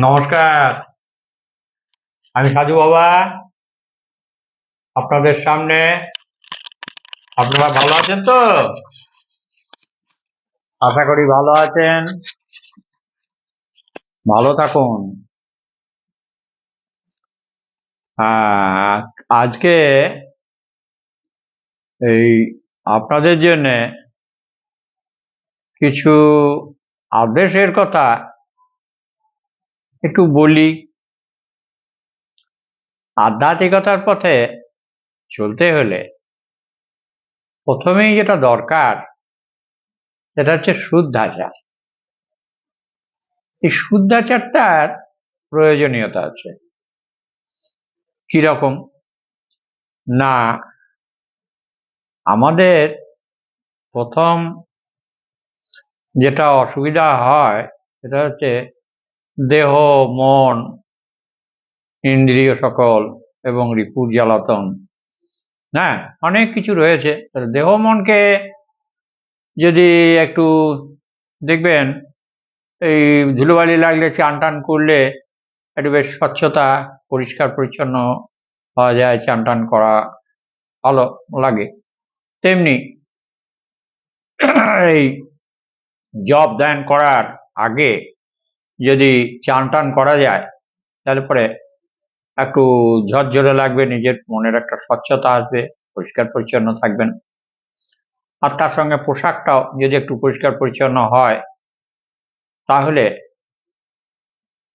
নমস্কার। আমি সাধু বাবা আপনাদের সামনে। আপনারা ভালো আছেন তো? আশা করি ভালো আছেন। ভালো থাকুন। আহ, আজকে এই আপনাদের জন্য কিছু আদেশের কথা একটু বলি। আধ্যাত্মিকতার পথে চলতে হলে প্রথমেই যেটা দরকার সেটা হচ্ছে শুদ্ধাচার। এই শুদ্ধাচারটার প্রয়োজনীয়তা আছে। কিরকম না, আমাদের প্রথম যেটা অসুবিধা হয় সেটা হচ্ছে দেহ, মন, ইন্দ্রিয় সকল এবং রিপুর জ্বালাতন। হ্যাঁ, অনেক কিছু রয়েছে। দেহ মনকে যদি একটু দেখবেন, এই ধুলোবালি লাগলে চান টান করলে একটু বেশ স্বচ্ছতা, পরিষ্কার পরিচ্ছন্ন হওয়া যায়, চান টান করা ভালো লাগে। তেমনি এই জব ধ্যান করার আগে যদি চান টান করা যায় তাহলে পরে একটু ঝরঝরে লাগবে, নিজের মনের একটা স্বচ্ছতা আসবে, পরিষ্কার পরিচ্ছন্ন থাকবেন। আর তার সঙ্গে পোশাকটাও যদি একটু পরিষ্কার পরিচ্ছন্ন হয় তাহলে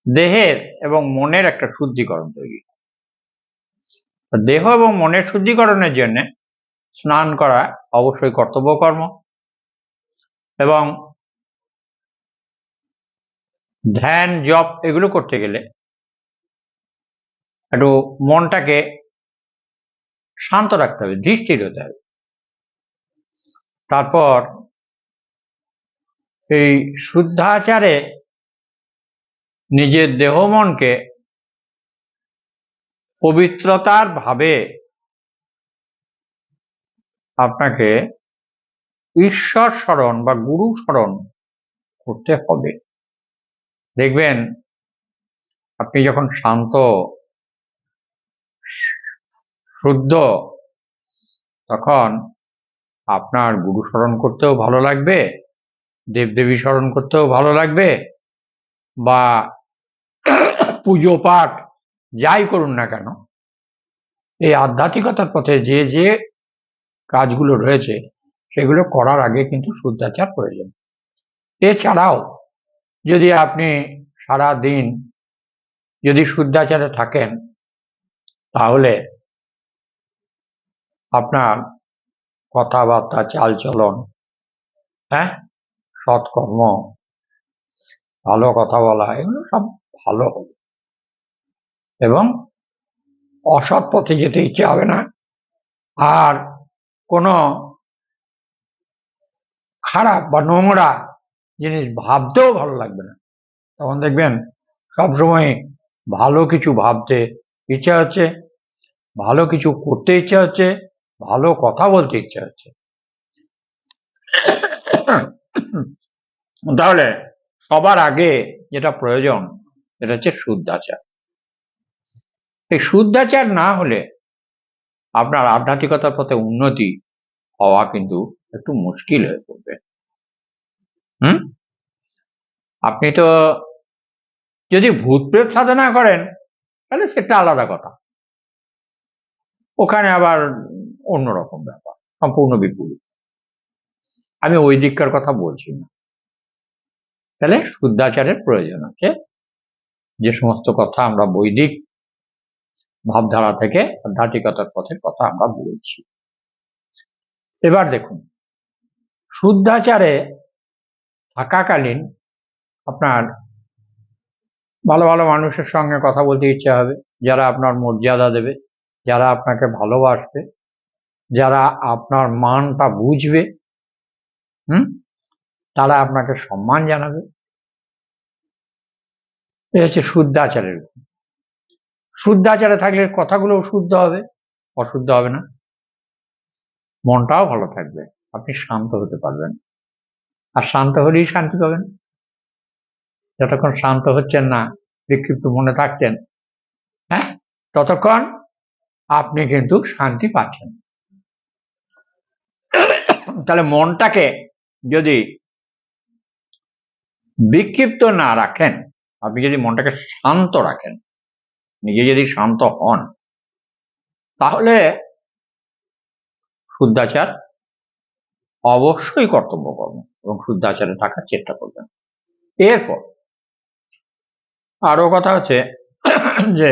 দেহের এবং মনের একটা শুদ্ধিকরণ তৈরি। দেহ এবং মনের শুদ্ধিকরণের জন্য স্নান করা অবশ্যই কর্তব্যকর্ম, এবং ধ্যান জপ এগুলো করতে গেলে একটু মনটাকে শান্ত রাখতে হবে, ধীর হতে হবে। তারপর এই শুদ্ধাচারে নিজের দেহ মনকে পবিত্রতার ভাবে আপনাকে ঈশ্বর স্মরণ বা গুরু স্মরণ করতে হবে। দেখবেন আপনি যখন শান্ত, শুদ্ধ, তখন আপনার গুরু স্মরণ করতেও ভালো লাগবে, দেবদেবী স্মরণ করতেও ভালো লাগবে, বা পুজো পাঠ যাই করুন না কেন, এই আধ্যাত্মিকতার পথে যে যে কাজগুলো রয়েছে সেগুলো করার আগে কিন্তু শুদ্ধাচার প্রয়োজন। এছাড়াও যদি আপনি সারা দিন যদি শুদ্ধাচারে থাকেন তাহলে আপনার কথাবার্তা, চালচলন, হ্যাঁ, সৎকর্ম, ভালো কথা বলা, এগুলো সব ভালো হবে এবং অসৎ পথে যেতে ইচ্ছে হবে না। আর কোনো খারাপ বা নোংরা জিনিস ভাবতেও ভালো লাগবে না। তখন দেখবেন সবসময় ভালো কিছু ভাবতে ইচ্ছা হচ্ছে, ভালো কিছু করতে ইচ্ছা হচ্ছে, ভালো কথা বলতে ইচ্ছা হচ্ছে। তাহলে সবার আগে যেটা প্রয়োজন সেটা হচ্ছে শুদ্ধাচার। এই শুদ্ধাচার না হলে আপনার আধ্যাত্মিকতার পথে উন্নতি হওয়া কিন্তু একটু মুশকিল হয়ে পড়বে। আপনি তো যদি ভূত প্রেত সাধনা করেন তাহলে সেটা আলাদা কথা, ওখানে আবার অন্যরকম ব্যাপার, সম্পূর্ণ বিপরীত। আমি ওই দিককার কথা বলছি না। তাহলে শুদ্ধাচারের প্রয়োজন আছে। যে সমস্ত কথা আমরা বৈদিক ভাবধারা থেকে আধ্যাত্মিকতার পথের কথা আমরা বলছি। এবার দেখুন, শুদ্ধাচারে থাকাকালীন আপনার ভালো ভালো মানুষের সঙ্গে কথা বলতে ইচ্ছা হবে, যারা আপনার মর্যাদা দেবে, যারা আপনাকে ভালোবাসবে, যারা আপনার মানটা বুঝবে, তারা আপনাকে সম্মান জানাবে। এ হচ্ছে শুদ্ধাচারের গুণ। শুদ্ধাচারে থাকলে কথাগুলো শুদ্ধ হবে, অশুদ্ধ হবে না। মনটাও ভালো থাকবে, আপনি শান্ত হতে পারবেন। আর শান্ত হলেই শান্তি পাবেন। যতক্ষণ শান্ত হচ্ছেন না বিক্ষিপ্ত মনে থাকছেন, হ্যাঁ, ততক্ষণ আপনি কিন্তু শান্তি পাচ্ছেন। তাহলে মনটাকে যদি বিক্ষিপ্ত না রাখেন, আপনি যদি মনটাকে শান্ত রাখেন, নিজে যদি শান্ত হন, তাহলে শুদ্ধাচার অবশ্যই কর্তব্য কর্ম এবং শুদ্ধাচারে থাকার চেষ্টা করবেন। এরপর আরো কথা হচ্ছে যে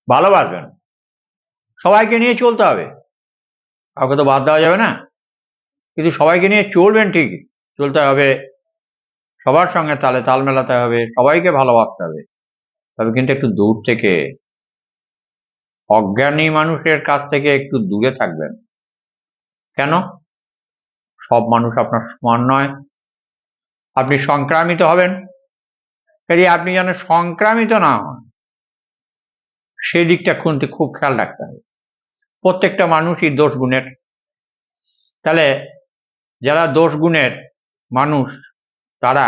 ভালোবাসবেন, সবাইকে নিয়ে চলতে হবে, কাউকে তো বাদ দেওয়া যাবে না, কিন্তু সবাইকে নিয়ে চলবেন ঠিকই, চলতে হবে, সবার সঙ্গে তালে তাল মেলাতে হবে, সবাইকে ভালোবাসতে হবে, তবে কিন্তু একটু দূর থেকে, অজ্ঞানী মানুষের কাছ থেকে একটু দূরে থাকবেন। কেন? সব মানুষ আপনার সমান নয়, আপনি সংক্রামিত হবেন, কাজে আপনি যেন সংক্রামিত না হন সেই দিকটা কিন্তু খুব খেয়াল রাখতে হবে। প্রত্যেকটা মানুষই দোষ গুণের, তাহলে যারা দোষ গুণের মানুষ তারা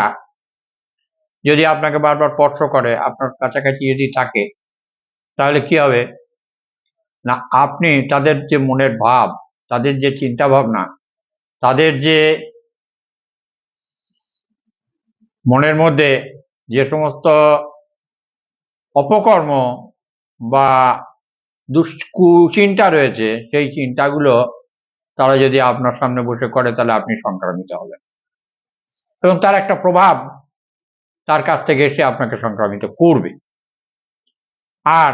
যদি আপনাকে বারবার স্পর্শ করে, আপনার কাছাকাছি যদি থাকে, তাহলে কি হবে না, আপনি তাদের যে মনের ভাব, তাদের যে চিন্তা ভাবনা, তাদের যে মনের মধ্যে যে সমস্ত অপকর্ম বা কুচিন্তা রয়েছে, সেই চিন্তাগুলো তারা যদি আপনার সামনে বসে করে, তাহলে আপনি সংক্রামিত হবেন এবং তার একটা প্রভাব তার কাছ থেকে এসে আপনাকে সংক্রামিত করবে। আর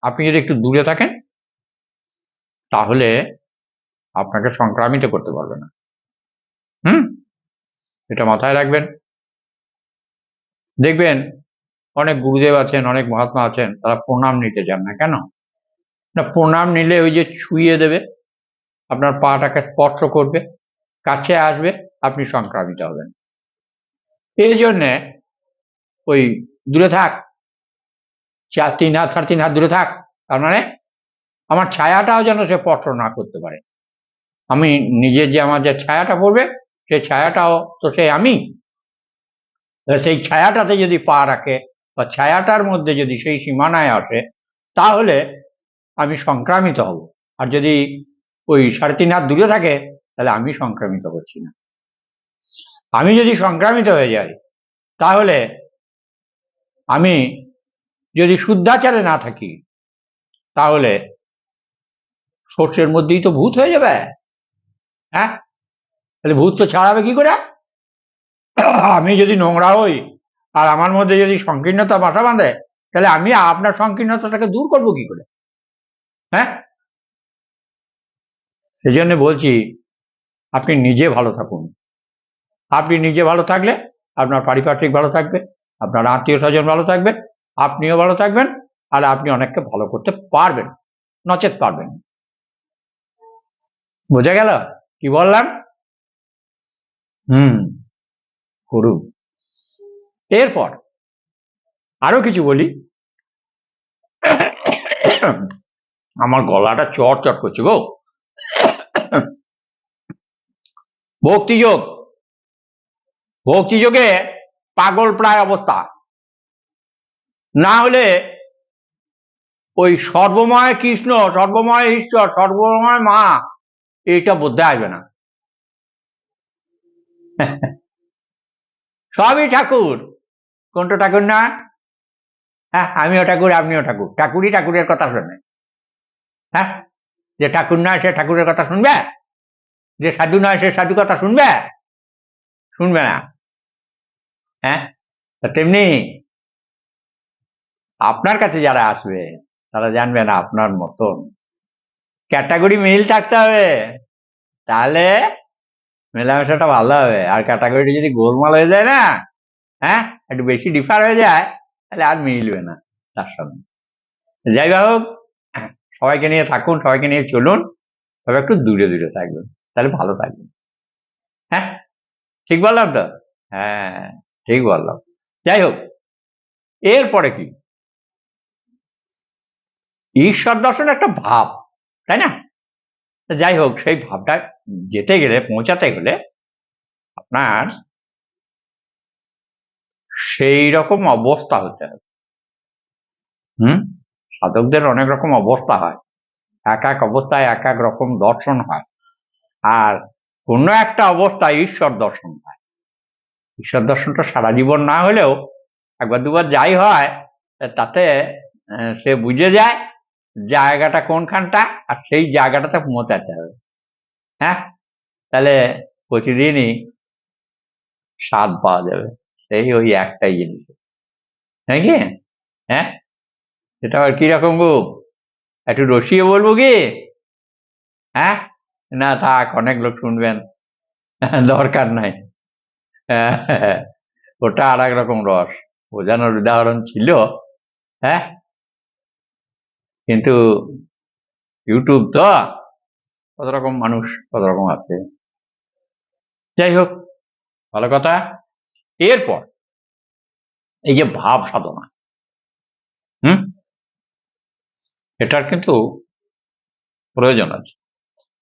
আপনি যদি একটু দূরে থাকেন, তাহলে আপনাকে সংক্রামিত করতে পারবে না। এটা মাথায় রাখবেন। দেখবেন অনেক গুরুদেব আছেন, অনেক মহাত্মা আছেন, তারা প্রণাম নিতে যান না। কেন না? প্রণাম নিলে ওই যে ছুঁয়ে দেবে, আপনার পাটাকে স্পর্শ করবে, কাছে আসবে, আপনি সংক্রামিত হবেন। এই জন্যে ওই দূরে থাক, 3 হাত 3.5 হাত দূরে থাক, তার মানে আমার ছায়াটাও যেন সে স্পর্শ না করতে পারে। আমি নিজের যে আমার যে ছায়াটা পড়বে, সেই ছায়াটাও তো সে আমি, সেই ছায়াটাতে যদি পা রাখে বা ছায়াটার মধ্যে যদি সেই সীমানায় আসে, তাহলে আমি সংক্রামিত হব। আর যদি ওই 3.5 হাত দূরে থাকে, তাহলে আমি সংক্রামিত হচ্ছি না। আমি যদি সংক্রামিত হয়ে যাই, তাহলে আমি যদি শুদ্ধাচারে না থাকি, তাহলে সর্ষের মধ্যেই তো ভূত হয়ে যাবে। হ্যাঁ, তাহলে ভূত তো ছাড়াবে কি করে? আমি যদি নোংরা হই আর আমার মধ্যে যদি সংকীর্ণতা বাসা বাঁধে, তাহলে আমি আপনার সংকীর্ণতাটাকে দূর করবো কি করে? হ্যাঁ, সেই জন্য বলছি, আপনি নিজে ভালো থাকুন। আপনি নিজে ভালো থাকলে আপনার পারিপার্শ্বিক ভালো থাকবে, আপনার আত্মীয় স্বজন ভালো থাকবে, আপনিও ভালো থাকবেন, আর আপনি অনেককে ভালো করতে পারবেন, নচেত পারবেন। বোঝা গেল কি বললাম? করুন। এরপর আরো কিছু বলি। আমার গলাটা চট করছে গো। ভক্তিযোগ, ভক্তিযোগে পাগল প্রায় অবস্থা, না হলে ওই সর্বময় কৃষ্ণ, সর্বময় ঈশ্বর, সর্বময় মা, এইটা বোধে আসবে না। সবই ঠাকুর, কোনটা ঠাকুর না? হ্যাঁ, আমিও ঠাকুর, আপনিও ঠাকুর, ঠাকুরই ঠাকুরের কথা শোনে। হ্যাঁ, যে ঠাকুর নয় সে ঠাকুরের কথা শুনবে? যে সাধু নয় সে সাধু কথা শুনবে? শুনবে না। হ্যাঁ, তেমনি আপনার কাছে যারা আসবে, তারা জানবে না আপনার মতন ক্যাটাগরি মিল থাকতে হবে, তাহলে মেলামেশাটা ভালো হবে। আর ক্যাটাগরিটা যদি গোলমাল হয়ে যায় না, হ্যাঁ, একটু বেশি ডিফার হয়ে যায়, তাহলে আর মিলবে না তার সঙ্গে। যাই হোক, সবাইকে নিয়ে থাকুন, সবাইকে নিয়ে চলুন, তবে একটু দূরে দূরে থাকবেন, তাহলে ভালো থাকবেন। হ্যাঁ, ঠিক বললাম তো? হ্যাঁ, ঠিক বললাম। যাই হোক, এরপরে কি, ঈশ্বর দর্শন একটা ভাব, তাই না? যাই হোক, সেই ভাবটা যেতে গেলে, পৌঁছাতে গেলে আপনার সেই রকম অবস্থা হতে হবে। সাধকদের অনেক রকম অবস্থা হয়, এক এক অবস্থায় এক এক রকম দর্শন হয়, আর কোনো একটা অবস্থায় ঈশ্বর দর্শন হয়। ঈশ্বর দর্শনটা সারা জীবন না হলেও একবার দুবার যাই হয়, তাতে সে বুঝে যায় জায়গাটা কোনখানটা, আর সেই জায়গাটাতে পৌঁছাতে হবে। হ্যাঁ, তাহলে প্রতিদিনই স্বাদ পাওয়া যাবে, সেই ওই একটাই জিনিস, নাকি? হ্যাঁ, সেটা আবার কিরকম গো, একটু রসিয়ে বলবো কি? হ্যাঁ, না থাক, অনেক লোক শুনবেন, দরকার নাই। ওটা আর এক রকম রস, বোঝানোর উদাহরণ ছিল। হ্যাঁ, কিন্তু ইউটিউব তো কত রকম মানুষ, কত রকম আছে। যাই হোক, ভালো কথা। এরপর এই যে ভাব সাধনা, এটার কিন্তু প্রয়োজন আছে।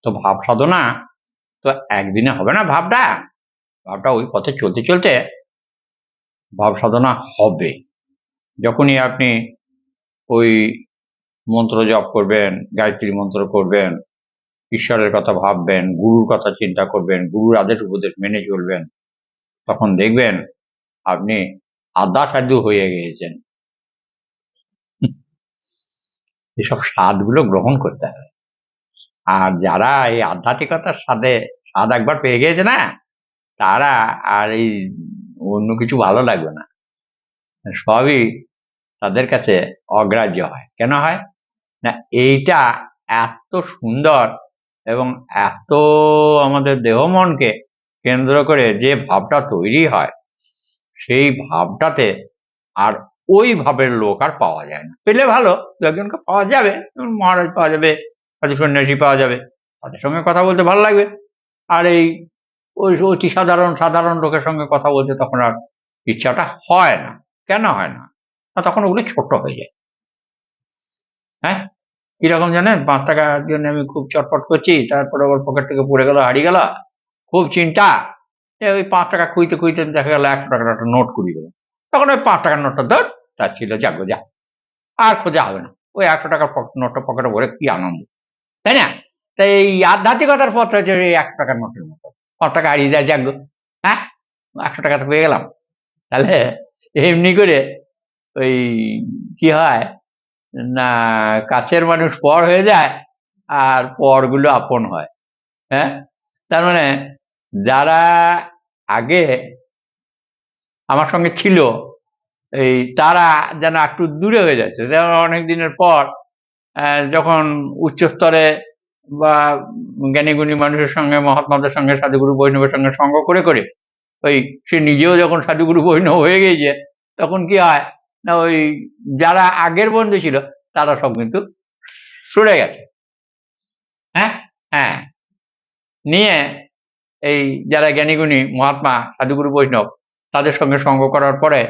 তো ভাব সাধনা তো একদিনে হবে না, ভাবটা ওই পথে চলতে চলতে ভাব সাধনা হবে। যখনই আপনি ওই মন্ত্র জপ করবেন, গায়ত্রী মন্ত্র করবেন, ঈশ্বরের কথা ভাববেন, গুরুর কথা চিন্তা করবেন, গুরুর আদেশ উপদেশ মেনে চলবেন, তখন দেখবেন আপনি আধা সাধু হয়ে গিয়েছেন। এসব স্বাদগুলো গ্রহণ করতে হবে। আর যারা এই আধ্যাত্মিকতার স্বাদ একবার পেয়ে গিয়েছে না, তারা আর এই অন্য কিছু ভালো লাগবে না, সবই তাদের কাছে অগ্রাহ্য হয়। কেন হয় না, এইটা এত সুন্দর এবং এত আমাদের দেহ মনকে কেন্দ্র করে যে ভাবটা তৈরি হয়, সেই ভাবটাতে আর ওই ভাবের লোক আর পাওয়া যায় না। পেলে ভালো, দু একজনকে পাওয়া যাবে, যেমন মহারাজ পাওয়া যাবে, সাধু সন্ন্যাসী পাওয়া যাবে, তাদের সঙ্গে কথা বলতে ভালো লাগবে। আর এই ওই অতি সাধারণ লোকের সঙ্গে কথা বলতে তখন আর ইচ্ছাটা হয় না। কেন হয় না? তখন ওগুলো ছোট হয়ে যায়। হ্যাঁ, কিরকম জানেন, 5 টাকার জন্য আমি খুব চটপট করছি, তারপরে আবার পকেট থেকে পড়ে গেল, হারিয়ে গেল, খুব চিন্তা। ওই 5 টাকা খুঁজতে খুঁজতে দেখা গেল 100 টাকার একটা নোট কুড়িয়ে গেল। তখন ওই 5 টাকার নোটটা ধর, তার ছিল যাগো যা, আর খোঁজা হবে না। ওই 100 টাকার নোটটা পকেটে ভরে কি আনন্দ, তাই না? তাই এই আধ্যাত্মিকতার পথ হচ্ছে এই 100 টাকার নোটের মতো, 5 টাকা হারিয়ে যায় যাগো, হ্যাঁ, 100 টাকা তো পেয়ে গেলাম। তাহলে এমনি করে ওই কি হয় না, কাছের মানুষ পর হয়ে যায় আর পরগুলো আপন হয়। হ্যাঁ, তার মানে যারা আগে আমার সঙ্গে ছিল, এই তারা যেন একটু দূরে হয়ে যাচ্ছে। যেমন অনেক দিনের পর যখন উচ্চ স্তরে বা জ্ঞানীগুণী মানুষের সঙ্গে, মহাত্মাদের সঙ্গে, সাধুগুরু বৈষ্ণবের সঙ্গে সঙ্গ করে করে ওই সে নিজেও যখন সাধুগুরু বৈষ্ণব হয়ে গিয়েছে, তখন কি হয় না, ওই যারা আগের বন্ধু ছিল তারা সব কিন্তু সরে গেছে। হ্যাঁ, হ্যাঁ, নিয়ে এই যারা জ্ঞানীগুণী মহাত্মা সাধুগুরু বৈষ্ণব, তাদের সঙ্গে সঙ্গ করার পরে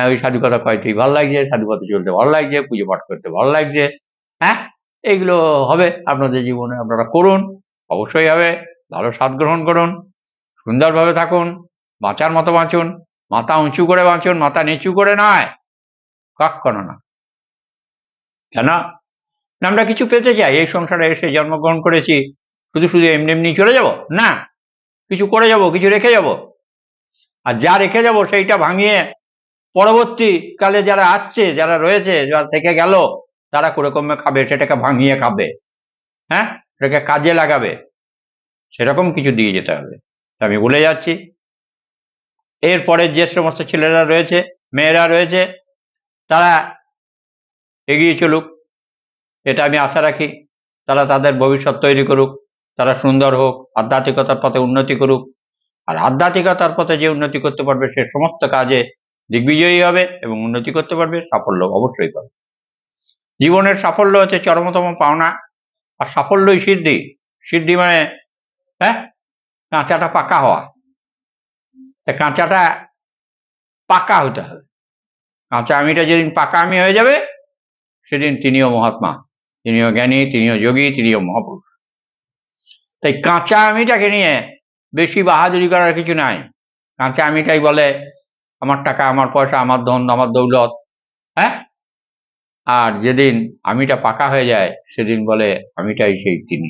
ওই সাধু কথা কয়টি ভালো লাগছে, সাধু পথে চলতে ভালো লাগছে, পুজো পাঠ করতে ভালো লাগছে। হ্যাঁ, এইগুলো হবে আপনাদের জীবনে, আপনারা করুন, অবশ্যই হবে। ভালো স্বাদ গ্রহণ করুন, সুন্দরভাবে থাকুন, বাঁচার মতো বাঁচুন, মাথা উঁচু করে বাঁচুন, মাথা নিচু করে নয়, কখনো না। কেন আমরা কিছু পেতে চাই, এই সংসারে এসে জন্মগ্রহণ করেছি, শুধু শুধু এমনি এমনি চলে যাব না, কিছু করে যাব, কিছু রেখে যাব। আর যা রেখে যাব সেইটা ভাঙিয়ে পরবর্তীকালে যারা আসছে, যারা রয়েছে, যারা থেকে গেল, তারা কোরকমে খাবে, সেটাকে ভাঙিয়ে খাবে। হ্যাঁ, সেটাকে কাজে লাগাবে, সেরকম কিছু দিয়ে যেতে হবে। আমি বলে যাচ্ছি, এরপরে যে সমস্ত ছেলেরা রয়েছে, মেয়েরা রয়েছে, তারা এগিয়ে চলুক, এটা আমি আশা রাখি। তারা তাদের ভবিষ্যৎ তৈরি করুক, তারা সুন্দর হোক, আধ্যাত্মিকতার পথে উন্নতি করুক। আর আধ্যাত্মিকতার পথে যে উন্নতি করতে পারবে, সে সমস্ত কাজে দিগ্বিজয়ী হবে এবং উন্নতি করতে পারবে, সাফল্য অবশ্যই পাবে। জীবনের সাফল্য হচ্ছে চরমতম পাওনা, আর সাফল্যই সিদ্ধি। সিদ্ধি মানে হ্যাঁ, কাঁচাটা পাকা হওয়া। কাঁচাটা পাকা হতে হবে। কাঁচা আমিটা যেদিন পাকা আমি হয়ে যাবে, সেদিন তিনিও মহাত্মা, তিনিও জ্ঞানী, তিনিও যোগী, তিনিও মহাপুরুষ। তাই কাঁচা আমিটাকে নিয়ে বেশি বাহাদুরি করার কিছু নাই। কাঁচা আমিটাই বলে আমার টাকা, আমার পয়সা, আমার ধন, আমার দৌলত, হ্যাঁ? আর যেদিন আমিটা পাকা হয়ে যায় সেদিন বলে আমিটাই সেই তিনি।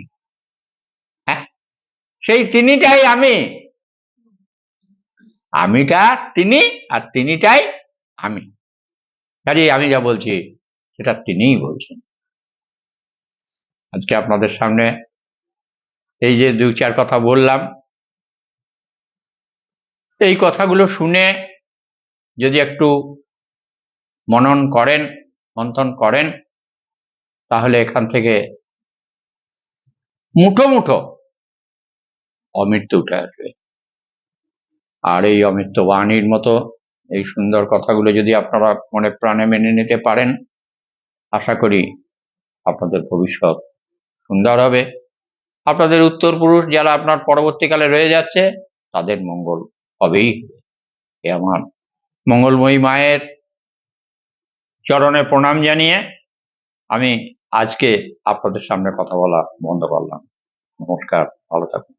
হ্যাঁ, সেই তিনিটাই আমি, আমিটা তিনি আর তিনিটাই আমি। কাজেই আমি যা বলছি সেটা তিনিই বলছেন। আজকে আপনাদের সামনে এই যে 2-4 কথা বললাম, এই কথাগুলো শুনে যদি একটু মনন করেন, মন্থন করেন, তাহলে এখান থেকে মুঠো মুঠো অমৃত উঠে আসবে। আর এই অমৃত বাণীর মতো এই সুন্দর কথাগুলো যদি আপনারা মনে প্রাণে মেনে নিতে পারেন, আশা করি আপনাদের ভবিষ্যৎ সুন্দর হবে। আপনাদের উত্তরপুরুষ যারা আপনার পরবর্তীকালে রয়ে যাচ্ছে তাদের মঙ্গল হবেই। এ আমার মঙ্গলময়ী মায়ের চরণে প্রণাম জানিয়ে আমি আজকে আপনাদের সামনে কথা বলা বন্ধ করলাম। নমস্কার, ভালো থাকুন।